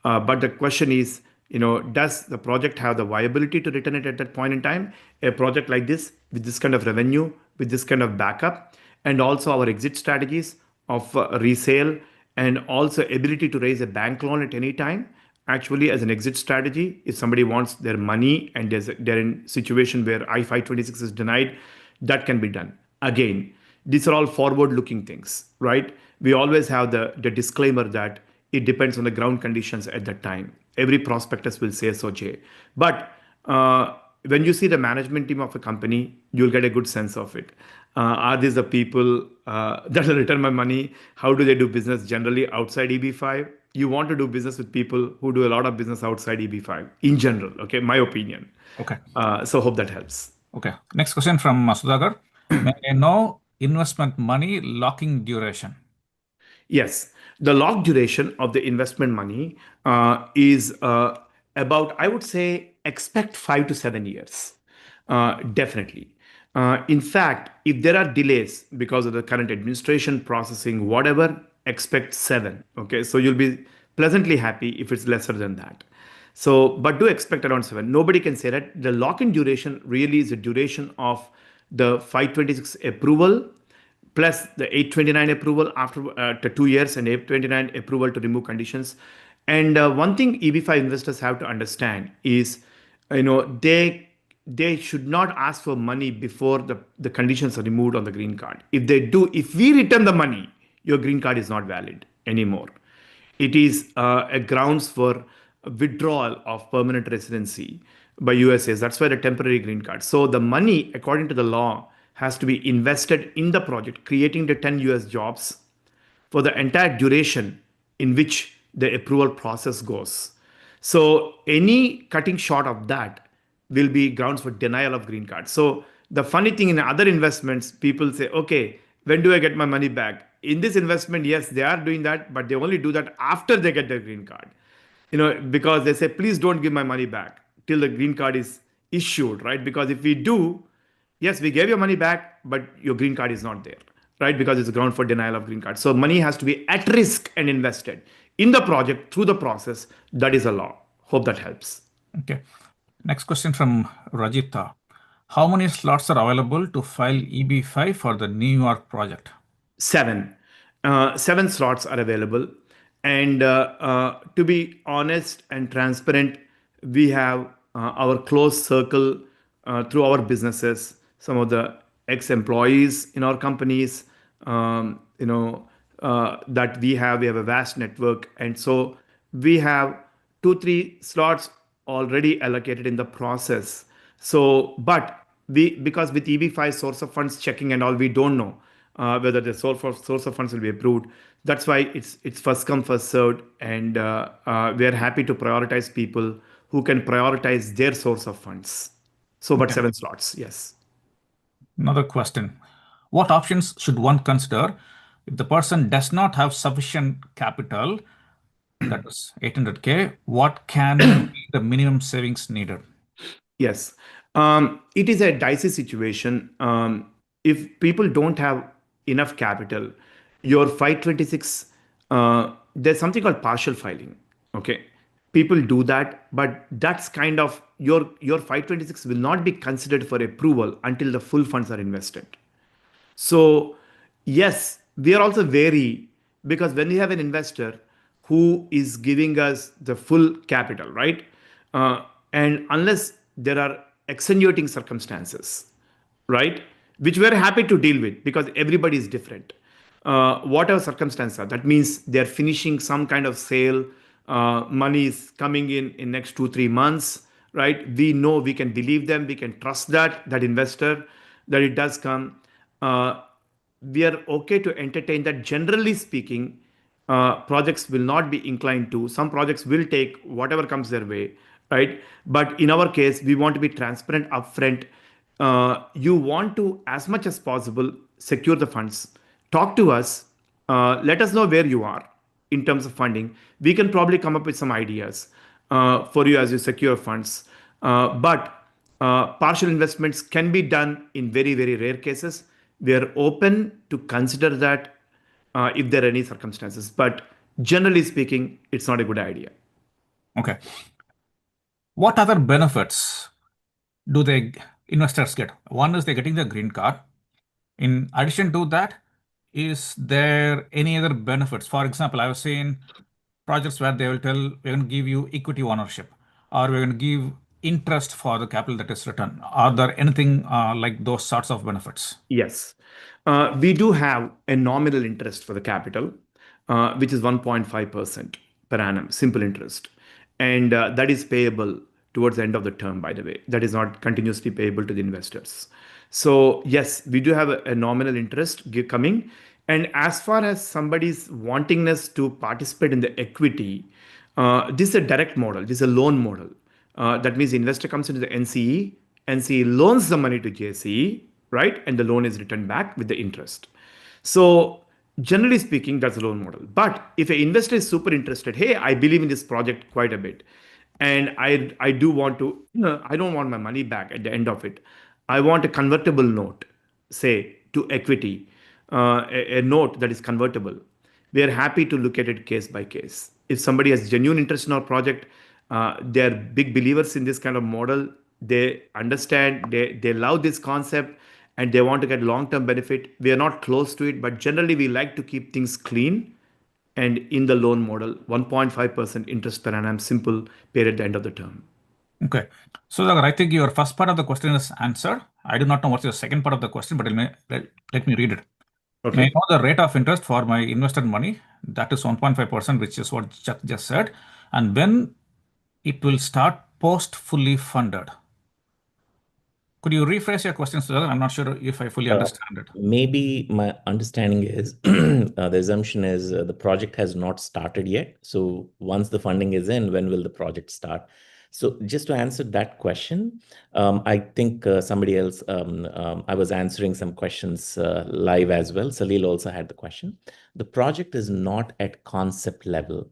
But the question is, does the project have the viability to return it at that point in time? A project like this, with this kind of revenue, with this kind of backup, and also our exit strategies of resale, and also ability to raise a bank loan at any time. Actually, as an exit strategy, if somebody wants their money and they're in a situation where I-526 is denied, that can be done. Again, these are all forward-looking things, right? We always have the disclaimer that it depends on the ground conditions at that time. Every prospectus will say so, Jay. But when you see the management team of a company, you'll get a good sense of it. Are these the people that will return my money? How do they do business generally outside EB-5? You want to do business with people who do a lot of business outside EB-5 in general, okay? My opinion. Okay. So hope that helps. Okay. Next question from Sudhakar. May I know investment money locking duration? Yes, the lock duration of the investment money is about, I would say, expect 5 to 7 years. Definitely. In fact, if there are delays because of the current administration processing, whatever, expect 7. Okay, so you'll be pleasantly happy if it's lesser than that. So, but do expect around 7. Nobody can say that. The lock-in duration really is the duration of the 526 approval plus the 829 approval after to 2 years and 829 approval to remove conditions. And one thing EB-5 investors have to understand is, they should not ask for money before the conditions are removed on the green card. If they do, if we return the money, your green card is not valid anymore. It is a grounds for withdrawal of permanent residency by USCIS. That's why the temporary green card. So the money, according to the law, has to be invested in the project, creating the 10 US jobs for the entire duration in which the approval process goes. So any cutting short of that will be grounds for denial of green card. So the funny thing in other investments, people say, okay, when do I get my money back? In this investment, yes, they are doing that, but they only do that after they get their green card. Because they say, please don't give my money back till the green card is issued, right? Because if we do, yes, we gave your money back, but your green card is not there, right? Because it's a ground for denial of green card. So money has to be at risk and invested in the project through the process. That is a law. Hope that helps. Okay. Next question from Rajita. How many slots are available to file EB-5 for the New York project? Seven. Seven slots are available. And to be honest and transparent, we have our close circle through our businesses, some of the ex-employees in our companies, that we have. We have a vast network. And so we have 2, 3 slots already allocated in the process. So, but because with EB-5 source of funds checking and all, we don't know whether the source of funds will be approved. That's why it's first come, first served, and we are happy to prioritize people who can prioritize their source of funds. So, but Okay. 7 slots, yes. Another question. What options should one consider if the person does not have sufficient capital, that is 800K? What can be the minimum savings needed? Yes. It is a dicey situation. If people don't have enough capital, your 526, there's something called partial filing. Okay. People do that, but that's kind of your 526 will not be considered for approval until the full funds are invested. So, yes, we are also wary because when we have an investor who is giving us the full capital, right? And unless there are extenuating circumstances, right, which we're happy to deal with because everybody is different. Whatever circumstances are, that means they're finishing some kind of sale, money is coming in next 2, 3 months, right? We know we can believe them, we can trust that investor that it does come. We are okay to entertain that. Generally speaking, projects will not be inclined to. Some projects will take whatever comes their way, right? But in our case, we want to be transparent upfront. You want to, as much as possible, secure the funds. Talk to us. Let us know where you are in terms of funding. We can probably come up with some ideas for you as you secure funds. But partial investments can be done in very, very rare cases. We are open to consider that if there are any circumstances. But generally speaking, it's not a good idea. Okay. What other benefits do the investors get? One is they're getting the green card. In addition to that, is there any other benefits? For example, I was seeing projects where they will tell we're going to give you equity ownership or we're going to give interest for the capital that is returned. Are there anything like those sorts of benefits? Yes. We do have a nominal interest for the capital, which is 1.5% per annum, simple interest. And that is payable towards the end of the term, by the way. That is not continuously payable to the investors. So, yes, we do have a nominal interest coming. And as far as somebody's wantingness to participate in the equity, this is a direct model, this is a loan model. That means the investor comes into the NCE loans the money to JCE, right? And the loan is returned back with the interest. So generally speaking, that's a loan model. But if an investor is super interested, hey, I believe in this project quite a bit, and I do want to, I don't want my money back at the end of it. I want a convertible note, say to equity, a note that is convertible. We are happy to look at it case by case. If somebody has genuine interest in our project, they're big believers in this kind of model. They understand, they love this concept, and they want to get long-term benefit. We are not close to it, but generally we like to keep things clean and in the loan model, 1.5% interest per annum, simple, paid at the end of the term. Okay. So Sagar, I think your first part of the question is answered. I do not know what's your second part of the question, but let me read it. May I Okay. know the rate of interest for my invested money? That is 1.5%, which is what Chuck just said. And when it will start post fully funded. Could you rephrase your question, Sagar? I'm not sure if I fully understand it. Maybe my understanding is the assumption is the project has not started yet. So once the funding is in, when will the project start? So just to answer that question, I think somebody else, I was answering some questions live as well. Salil also had the question. The project is not at concept level.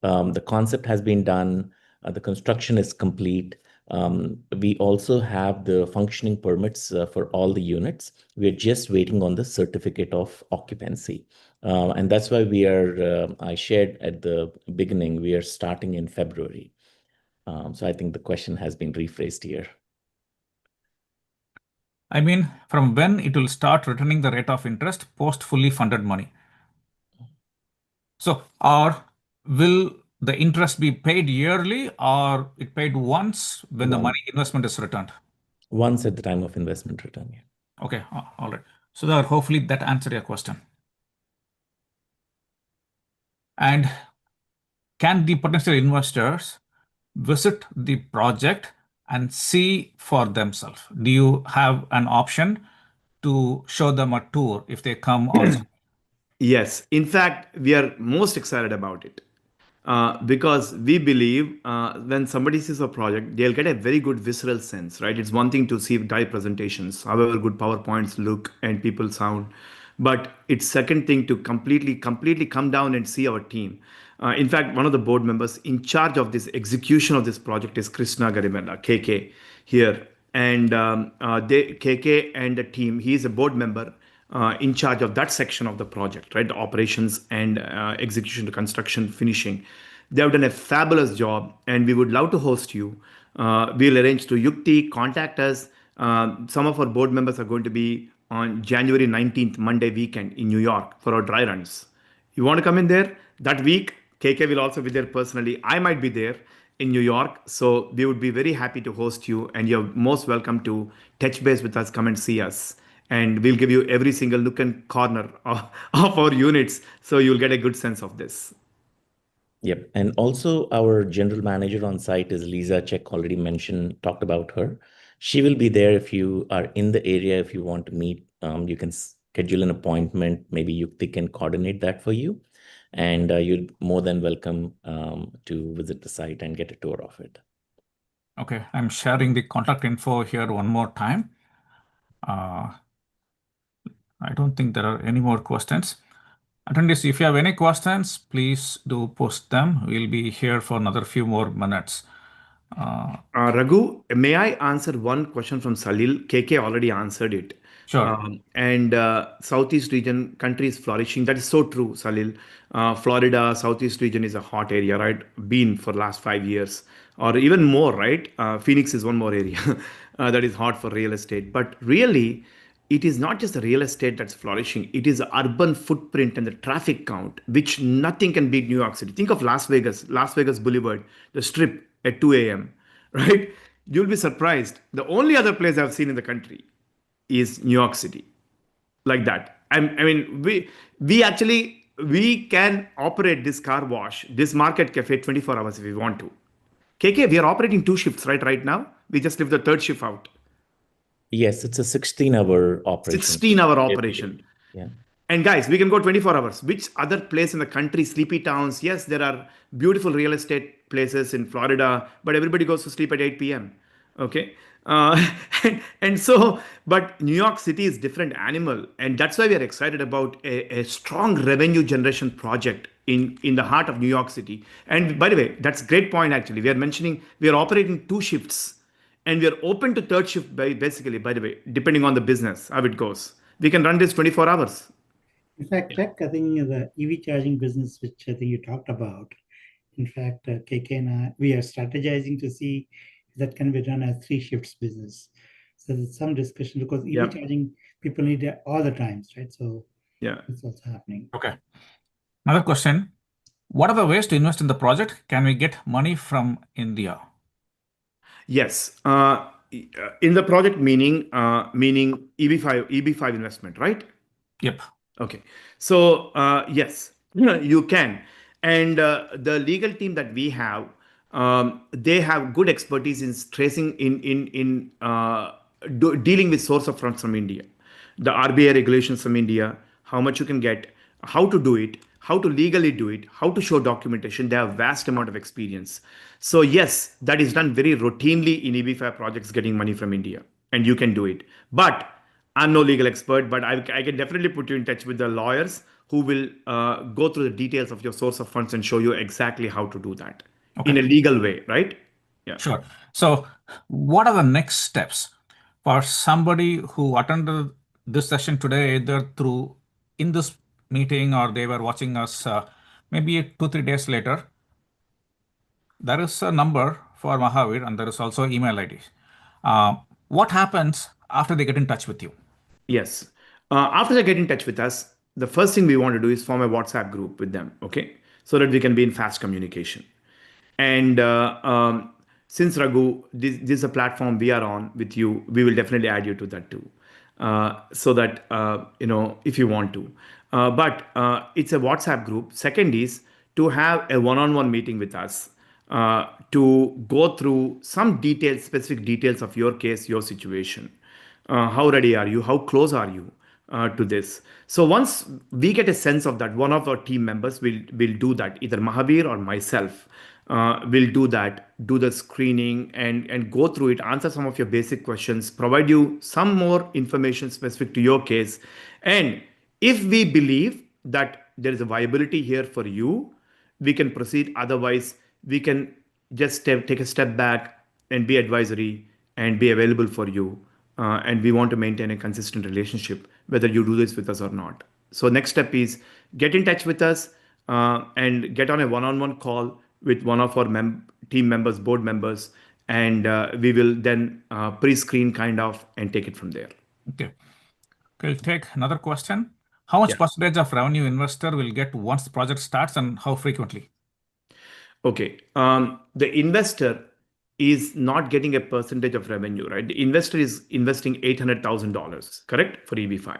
The concept has been done. The construction is complete. We also have the functioning permits for all the units. We are just waiting on the certificate of occupancy. And that's why I shared at the beginning, we are starting in February. So I think the question has been rephrased here. I mean, from when it will start returning the rate of interest post fully funded money. So, or will the interest be paid yearly or it paid once when the money investment is returned? Once at the time of investment return. Yeah. Okay, all right. So that hopefully that answered your question. And can the potential investors visit the project and see for themselves? Do you have an option to show them a tour if they come also? Yes, in fact, we are most excited about it because we believe when somebody sees a project, they'll get a very good visceral sense, right? It's one thing to see die presentations, however good PowerPoints look and people sound, but it's second thing to completely come down and see our team. In fact, one of the board members in charge of this execution of this project is Krishna Garimella, KK, here. And KK and the team, he is a board member in charge of that section of the project, right? The operations and execution to construction finishing. They have done a fabulous job, and we would love to host you. We'll arrange to Yukti, contact us. Some of our board members are going to be on January 19th, Monday weekend in New York for our dry runs. You want to come in there? That week, KK will also be there personally. I might be there in New York. So we would be very happy to host you, and you're most welcome to touch base with us, come and see us. And we'll give you every single nook and corner of our units. So you'll get a good sense of this. Yep. And also our general manager on site is Lisa Check, already talked about her. She will be there if you are in the area, if you want to meet, you can schedule an appointment. Maybe Yukti can coordinate that for you. And you're more than welcome to visit the site and get a tour of it. Okay, I'm sharing the contact info here one more time. I don't think there are any more questions. Attendees, if you have any questions, please do post them. We'll be here for another few more minutes. Raghu, may I answer one question from Salil? KK already answered it. Sure. And Southeast region country is flourishing. That is so true, Salil. Florida, Southeast region is a hot area, right? Been for last 5 years or even more, right? Phoenix is one more area that is hot for real estate. But really, it is not just the real estate that's flourishing. It is the urban footprint and the traffic count, which nothing can beat New York City. Think of Las Vegas Boulevard, the strip at 2 a.m., right? You'll be surprised. The only other place I've seen in the country is New York City, like that. I mean, we can operate this car wash, this market cafe 24 hours if we want to. KK, we are operating 2 shifts right now. We just leave the third shift out. Yes, it's a 16-hour operation. 16-hour operation. Yeah. And guys, we can go 24 hours. Which other place in the country, sleepy towns? Yes, there are beautiful real estate places in Florida, but everybody goes to sleep at 8 p.m. Okay. And so, but New York City is different animal. And that's why we are excited about a strong revenue generation project in the heart of New York City. And by the way, that's a great point actually. We are mentioning we are operating 2 shifts and we are open to third shift basically, by the way, depending on the business, how it goes. We can run this 24 hours. In fact, Chuck, I think the EV charging business, which I think you talked about, in fact, KK and I, we are strategizing to see if that can be done as 3 shifts business. So there's some discussion because EV Yeah. charging people need it all the times, right? So Yeah. it's also happening. Okay. Another question. What are the ways to invest in the project? Can we get money from India? Yes. In the project, meaning EB-5 investment, right? Yep. Okay. So yes, you can. And the legal team that we have, they have good expertise in tracing dealing with source of funds from India, the RBI regulations from India, how much you can get, how to do it, how to legally do it, how to show documentation. They have vast amount of experience. So yes, that is done very routinely in EB-5 projects, getting money from India, and you can do it. But I'm no legal expert, but I can definitely put you in touch with the lawyers who will go through the details of your source of funds and show you exactly how to do that in a Okay. legal way, right? Yeah. Sure. So, what are the next steps for somebody who attended this session today, either through in this meeting or they were watching us maybe 2, 3 days later? There is a number for Mahavir and there is also email ID. What happens after they get in touch with you? Yes. After they get in touch with us, the first thing we want to do is form a WhatsApp group with them, okay? So that we can be in fast communication. And since Raghu, this is a platform we are on with you, we will definitely add you to that too. So that, if you want to. But it's a WhatsApp group. Second is to have a one-on-one meeting with us to go through some details, specific details of your case, your situation. How ready are you? How close are you to this? So once we get a sense of that, one of our team members will do that. Either Mahavir or myself will do that, do the screening and go through it, answer some of your basic questions, provide you some more information specific to your case. And if we believe that there is a viability here for you, we can proceed. Otherwise, we can just take a step back and be advisory and be available for you. And we want to maintain a consistent relationship, whether you do this with us or not. So next step is get in touch with us and get on a one-on-one call with one of our team members, board members, and we will then pre-screen kind of and take it from there. Okay. We'll take another question. How much Yeah. percentage of revenue investor will get once the project starts and how frequently? Okay. The investor is not getting a percentage of revenue, right? The investor is investing $800,000, correct, for EB-5.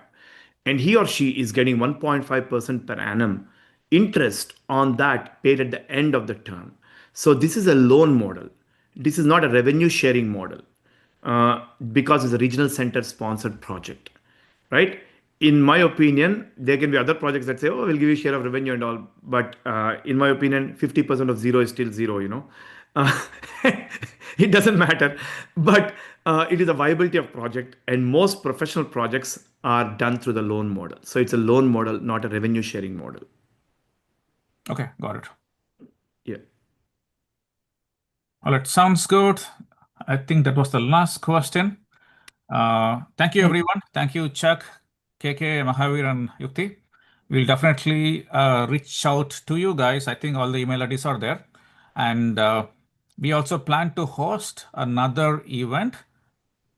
And he or she is getting 1.5% per annum interest on that paid at the end of the term. So this is a loan model. This is not a revenue sharing model because it's a regional center sponsored project, right? In my opinion, there can be other projects that say, oh, we'll give you share of revenue and all. But in my opinion, 50% of zero is still zero. It doesn't matter. But it is a viability of project. And most professional projects are done through the loan model. So it's a loan model, not a revenue sharing model. Okay, got it. Yeah. All right, sounds good. I think that was the last question. Thank you, everyone. Thank you, Chuck, KK, Mahavir, and Yukti. We'll definitely reach out to you guys. I think all the email IDs are there. And we also plan to host another event,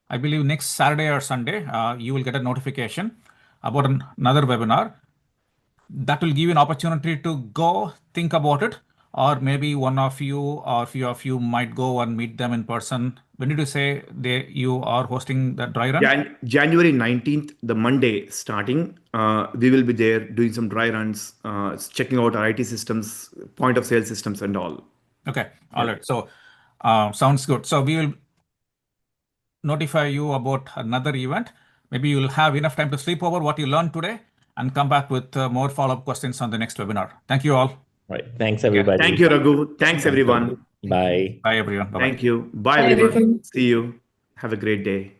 I believe next Saturday or Sunday. You will get a notification about another webinar. That will give you an opportunity to go think about it, or maybe one of you or few of you might go and meet them in person. When did you say you are hosting the dry run? January 19th, the Monday starting, we will be there doing some dry runs, checking out our IT systems, point of sale systems and all. Okay, all right. So sounds good. So we will notify you about another event. Maybe you'll have enough time to sleep over what you learned today and come back with more follow-up questions on the next webinar. Thank you all. All right. Thanks, everybody. Thank you, Raghu. Thanks, everyone. Bye. Bye, everyone. Bye-bye. Thank you. Bye, everyone. See you. Have a great day.